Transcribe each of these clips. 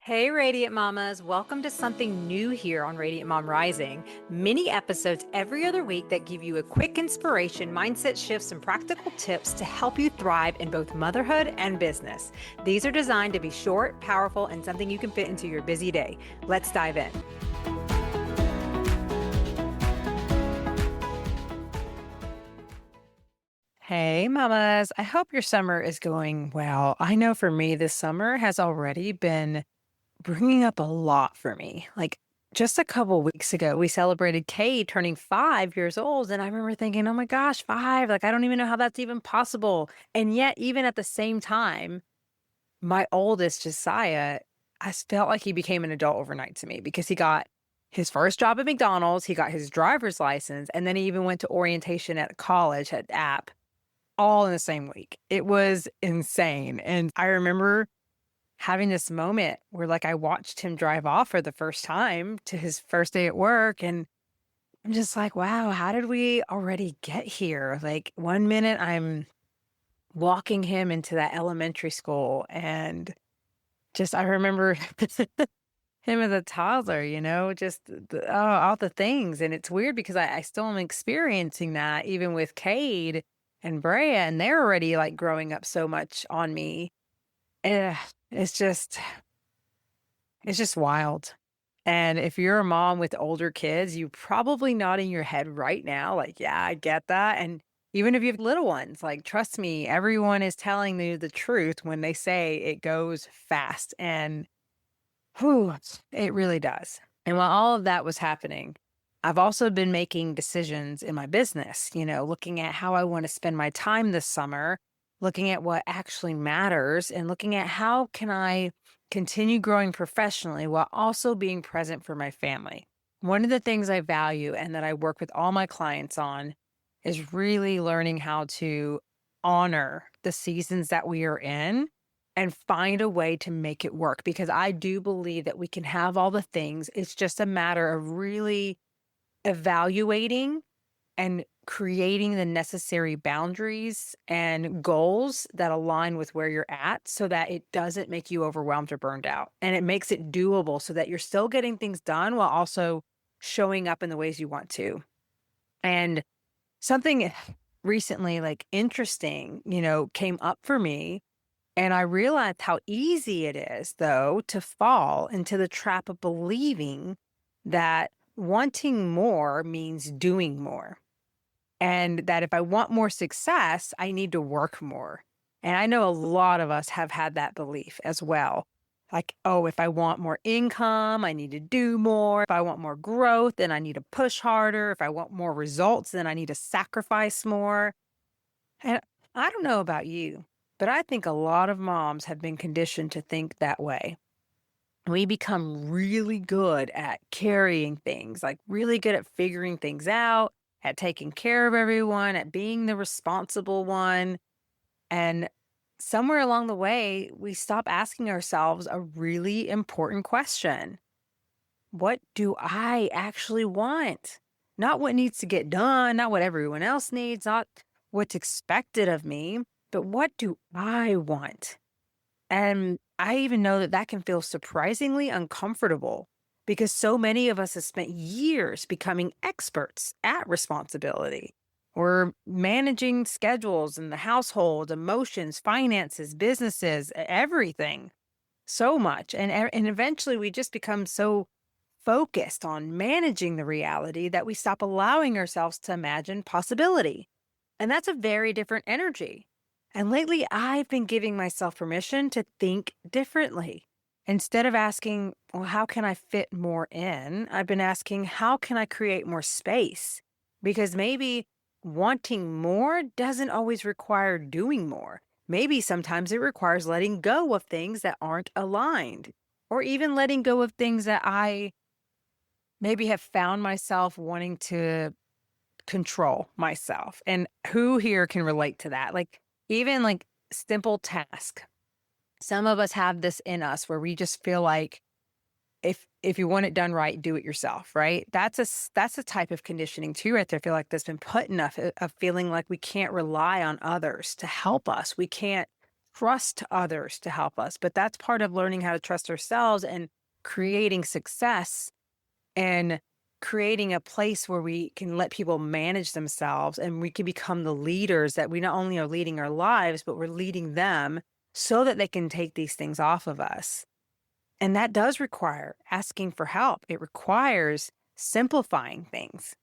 Hey, Radiant Mamas. Welcome to something new here on Radiant Mom Rising. Mini episodes every other week that give you a quick inspiration, mindset shifts, and practical tips to help you thrive in both motherhood and business. These are designed to be short, powerful, and something you can fit into your busy day. Let's dive in. Hey, mamas. I hope your summer is going well. I know for me, this summer has already been bringing up a lot for me. Like just a couple weeks ago, we celebrated Kay turning 5 years old. And I remember thinking, oh my gosh, five. Like, I don't even know how that's even possible. And yet, even at the same time, my oldest, Josiah, felt like he became an adult overnight to me because he got his first job at McDonald's, he got his driver's license, and then he even went to orientation at college at App all in the same week. It was insane. And I remember having this moment where like I watched him drive off for the first time to his first day at work. And I'm just like, wow, how did we already get here? Like one minute I'm walking him into that elementary school and just, I remember him as a toddler, just all the things. And it's weird because I still am experiencing that even with Cade and Brea, and they're already like growing up so much on me. Eh, it's just, It's just wild. And if you're a mom with older kids, you probably nodding your head right now, like, yeah, I get that. And even if you have little ones, like, trust me, everyone is telling you the truth when they say it goes fast. And whew, it really does. And while all of that was happening, I've also been making decisions in my business, looking at how I want to spend my time this summer, looking at what actually matters, and looking at how can I continue growing professionally while also being present for my family. One of the things I value and that I work with all my clients on is really learning how to honor the seasons that we are in and find a way to make it work, because I do believe that we can have all the things. It's just a matter of really evaluating and creating the necessary boundaries and goals that align with where you're at so that it doesn't make you overwhelmed or burned out. And it makes it doable so that you're still getting things done while also showing up in the ways you want to. And something recently, like interesting, came up for me. And I realized how easy it is, though, to fall into the trap of believing that wanting more means doing more. And that if I want more success, I need to work more. And I know a lot of us have had that belief as well. Like, oh, if I want more income, I need to do more. If I want more growth, then I need to push harder. If I want more results, then I need to sacrifice more. And I don't know about you, but I think a lot of moms have been conditioned to think that way. We become really good at carrying things, like really good at figuring things out, at taking care of everyone, at being the responsible one. And somewhere along the way, we stop asking ourselves a really important question. What do I actually want? Not what needs to get done, not what everyone else needs, not what's expected of me, but what do I want? And I even know that that can feel surprisingly uncomfortable because so many of us have spent years becoming experts at responsibility. We're managing schedules in the household, emotions, finances, businesses, everything so much. And eventually we just become so focused on managing the reality that we stop allowing ourselves to imagine possibility. And that's a very different energy. And lately, I've been giving myself permission to think differently. Instead of asking, well, how can I fit more in? I've been asking, how can I create more space? Because maybe wanting more doesn't always require doing more. Maybe sometimes it requires letting go of things that aren't aligned, or even letting go of things that I maybe have found myself wanting to control myself. And who here can relate to that? Like, even like simple task. Some of us have this in us where we just feel like if you want it done right, do it yourself, right? That's a type of conditioning too, right there. I feel like that's been put enough of feeling like we can't rely on others to help us. We can't trust others to help us. But that's part of learning how to trust ourselves and creating success and creating a place where we can let people manage themselves and we can become the leaders that we not only are leading our lives, but we're leading them so that they can take these things off of us. And that does require asking for help. It requires simplifying things.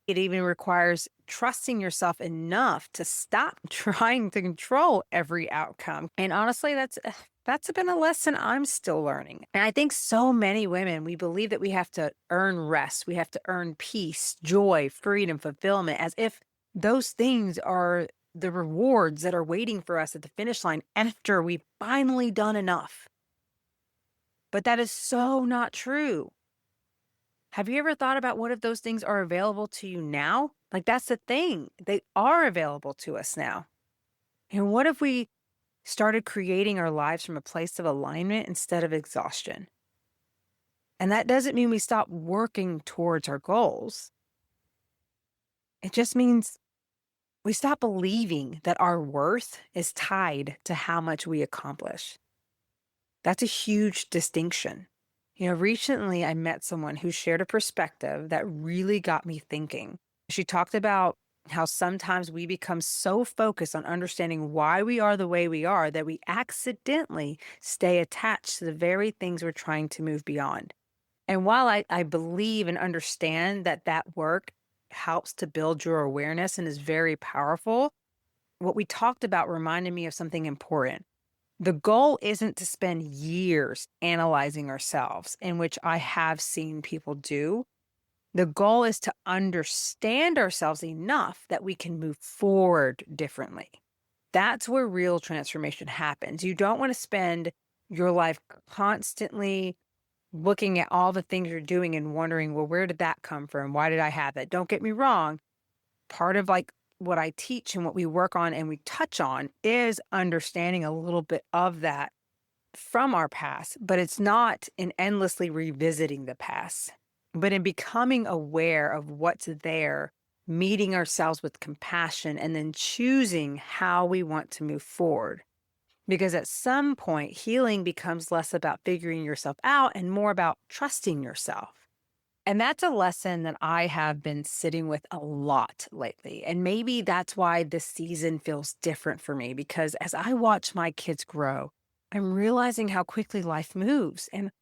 It even requires trusting yourself enough to stop trying to control every outcome. And honestly, that's been a lesson I'm still learning. And I think so many women, we believe that we have to earn rest, we have to earn peace, joy, freedom, fulfillment, as if those things are the rewards that are waiting for us at the finish line after we've finally done enough. But that is so not true. Have you ever thought about what if those things are available to you now? Like, that's the thing. They are available to us now. And what if we started creating our lives from a place of alignment instead of exhaustion? And that doesn't mean we stop working towards our goals. It just means we stop believing that our worth is tied to how much we accomplish. That's a huge distinction. Recently I met someone who shared a perspective that really got me thinking. She talked about how sometimes we become so focused on understanding why we are the way we are that we accidentally stay attached to the very things we're trying to move beyond. And while I believe and understand that that work helps to build your awareness and is very powerful, what we talked about reminded me of something important. The goal isn't to spend years analyzing ourselves, in which I have seen people do. The goal is to understand ourselves enough that we can move forward differently. That's where real transformation happens. You don't want to spend your life constantly looking at all the things you're doing and wondering, well, where did that come from? Why did I have that? Don't get me wrong. Part of what I teach and what we work on and we touch on is understanding a little bit of that from our past, but it's not in endlessly revisiting the past, but in becoming aware of what's there, meeting ourselves with compassion, and then choosing how we want to move forward. Because at some point, healing becomes less about figuring yourself out and more about trusting yourself. And that's a lesson that I have been sitting with a lot lately. And maybe that's why this season feels different for me, because as I watch my kids grow, I'm realizing how quickly life moves. And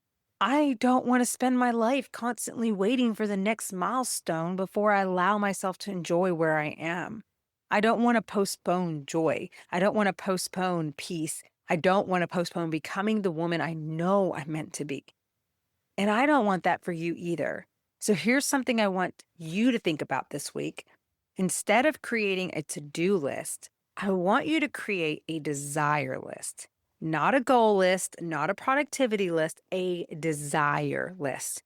I don't want to spend my life constantly waiting for the next milestone before I allow myself to enjoy where I am. I don't want to postpone joy. I don't want to postpone peace. I don't want to postpone becoming the woman I know I'm meant to be. And I don't want that for you either. So here's something I want you to think about this week. Instead of creating a to-do list, I want you to create a desire list. Not a goal list, not a productivity list, a desire list.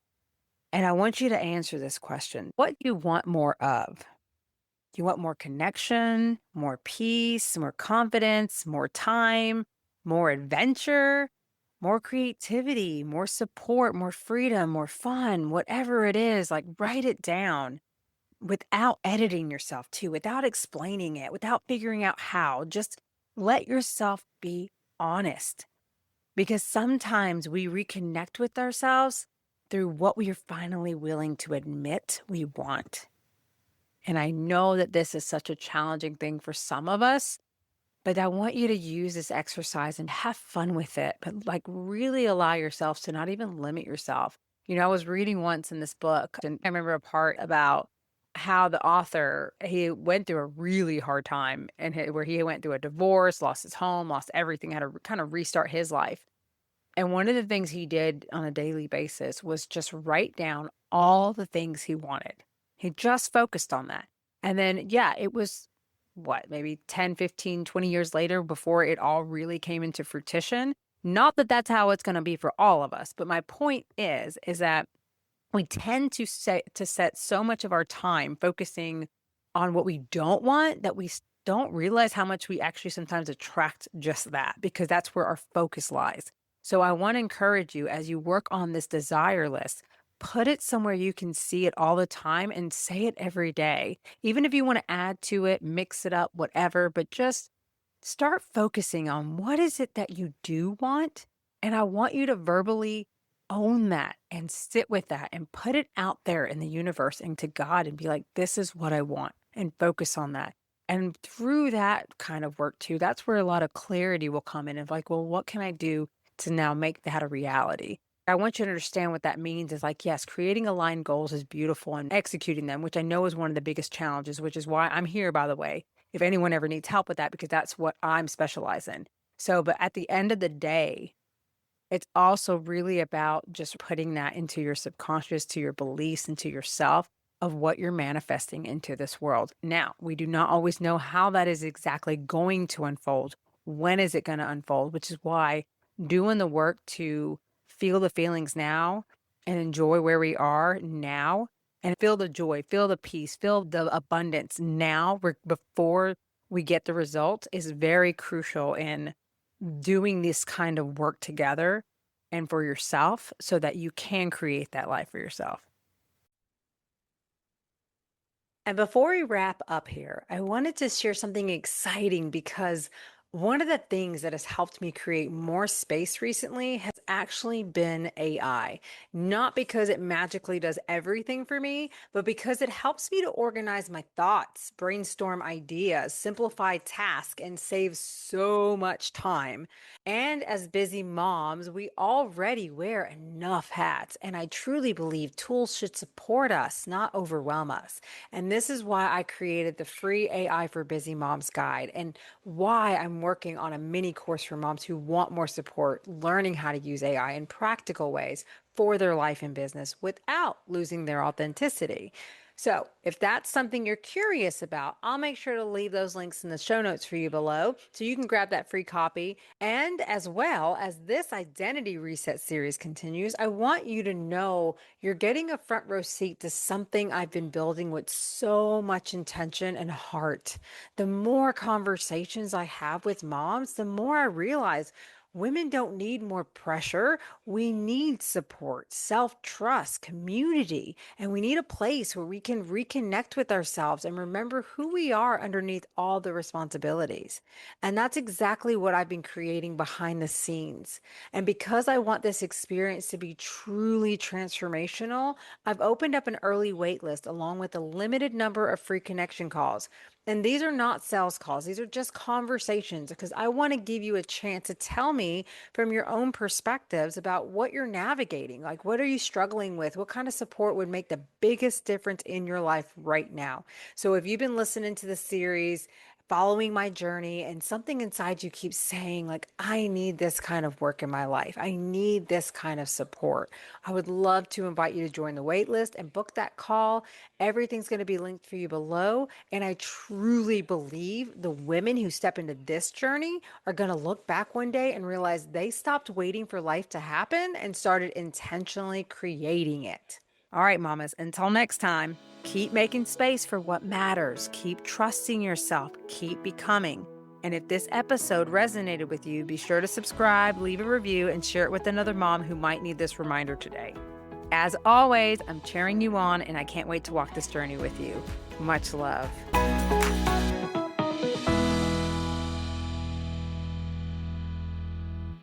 And I want you to answer this question. What do you want more of? Do you want more connection, more peace, more confidence, more time, more adventure, more creativity, more support, more freedom, more fun, whatever it is? Like, write it down without editing yourself too, without explaining it, without figuring out how. Just let yourself be honest, because sometimes we reconnect with ourselves through what we are finally willing to admit we want. And I know that this is such a challenging thing for some of us, but I want you to use this exercise and have fun with it, but really allow yourself to not even limit yourself. I was reading once in this book, and I remember a part about how the author, he went through a really hard time and where he went through a divorce, lost his home, lost everything, had to kind of restart his life. And one of the things he did on a daily basis was just write down all the things he wanted. He just focused on that. And then, yeah, it was maybe 10, 15, 20 years later before it all really came into fruition. Not that that's how it's going to be for all of us. But my point is that we tend to set so much of our time focusing on what we don't want that we don't realize how much we actually sometimes attract just that, because that's where our focus lies. So I want to encourage you, as you work on this desire list, put it somewhere you can see it all the time and say it every day. Even if you want to add to it, mix it up, whatever, but just start focusing on what is it that you do want. And I want you to verbally own that and sit with that and put it out there in the universe and to God and be like, this is what I want and focus on that. And through that kind of work too, that's where a lot of clarity will come in of like, well, what can I do to now make that a reality? I want you to understand what that means is like, yes, creating aligned goals is beautiful and executing them, which I know is one of the biggest challenges, which is why I'm here, by the way, if anyone ever needs help with that, because that's what I'm specialized in. So, but at the end of the day, it's also really about just putting that into your subconscious, to your beliefs, into yourself of what you're manifesting into this world. Now, we do not always know how that is exactly going to unfold. When is it going to unfold? Which is why doing the work to feel the feelings now and enjoy where we are now and feel the joy, feel the peace, feel the abundance now before we get the result is very crucial in doing this kind of work together and for yourself so that you can create that life for yourself. And before we wrap up here, I wanted to share something exciting because one of the things that has helped me create more space recently has actually been AI. Not because it magically does everything for me, but because it helps me to organize my thoughts, brainstorm ideas, simplify tasks, and save so much time. And as busy moms, we already wear enough hats, and I truly believe tools should support us, not overwhelm us. And this is why I created the free AI for Busy Moms guide and why I'm working on a mini course for moms who want more support, learning how to use AI in practical ways for their life and business without losing their authenticity. So, if that's something you're curious about, I'll make sure to leave those links in the show notes for you below so you can grab that free copy. And as well as this identity reset series continues, I want you to know you're getting a front row seat to something I've been building with so much intention and heart. The more conversations I have with moms, the more I realize women don't need more pressure. We need support, self trust, community, and we need a place where we can reconnect with ourselves and remember who we are underneath all the responsibilities. And that's exactly what I've been creating behind the scenes. And because I want this experience to be truly transformational, I've opened up an early wait list along with a limited number of free connection calls. And these are not sales calls. These are just conversations because I want to give you a chance to tell me from your own perspectives about what you're navigating. Like, what are you struggling with? What kind of support would make the biggest difference in your life right now? So, if you've been listening to the series, following my journey, and something inside you keeps saying, like, I need this kind of work in my life, I need this kind of support, I would love to invite you to join the wait list and book that call. Everything's going to be linked for you below. And I truly believe the women who step into this journey are going to look back one day and realize they stopped waiting for life to happen and started intentionally creating it. All right, mamas, until next time, keep making space for what matters. Keep trusting yourself. Keep becoming. And if this episode resonated with you, be sure to subscribe, leave a review, and share it with another mom who might need this reminder today. As always, I'm cheering you on, and I can't wait to walk this journey with you. Much love.